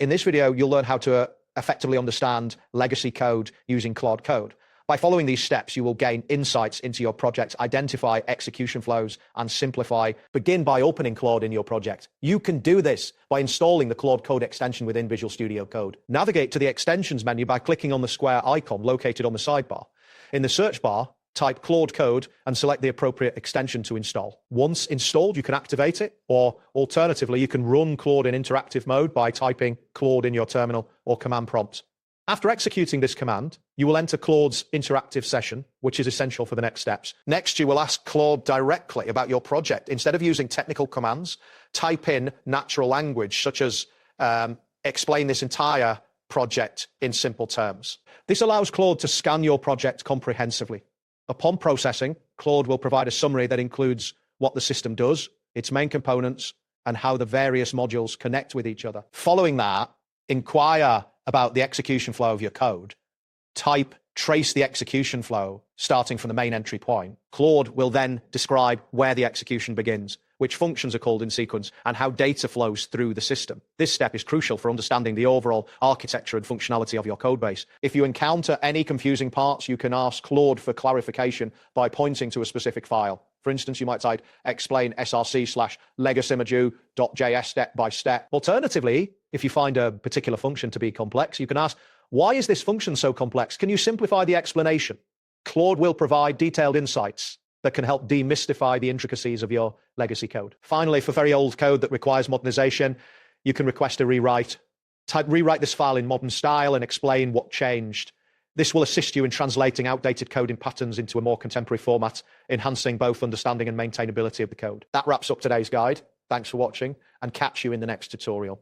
In this video, you'll learn how to effectively understand legacy code using Claude Code. By following these steps, you will gain insights into your project, identify execution flows, and simplify. Begin by opening Claude in your project. You can do this by installing the Claude Code extension within Visual Studio Code. Navigate to the Extensions menu by clicking on the square icon located on the sidebar. In the search bar, type Claude Code and select the appropriate extension to install. Once installed, you can activate it, or alternatively, you can run Claude in interactive mode by typing Claude in your terminal or command prompt. After executing this command, you will enter Claude's interactive session, which is essential for the next steps. Next, you will ask Claude directly about your project. Instead of using technical commands, type in natural language, such as explain this entire project in simple terms. This allows Claude to scan your project comprehensively. Upon processing, Claude will provide a summary that includes what the system does, its main components, and how the various modules connect with each other. Following that, inquire about the execution flow of your code. Type trace the execution flow starting from the main entry point. Claude will then describe where the execution begins, which functions are called in sequence, and how data flows through the system. This step is crucial for understanding the overall architecture and functionality of your code base. If you encounter any confusing parts, you can ask Claude for clarification by pointing to a specific file. For instance, you might type explain src/legasimaju.js step by step. Alternatively, if you find a particular function to be complex, you can ask, why is this function so complex? Can you simplify the explanation? Claude will provide detailed insights that can help demystify the intricacies of your legacy code. Finally, for very old code that requires modernization, you can request a rewrite. Type rewrite this file in modern style and explain what changed. This will assist you in translating outdated coding patterns into a more contemporary format, enhancing both understanding and maintainability of the code. That wraps up today's guide. Thanks for watching, and catch you in the next tutorial.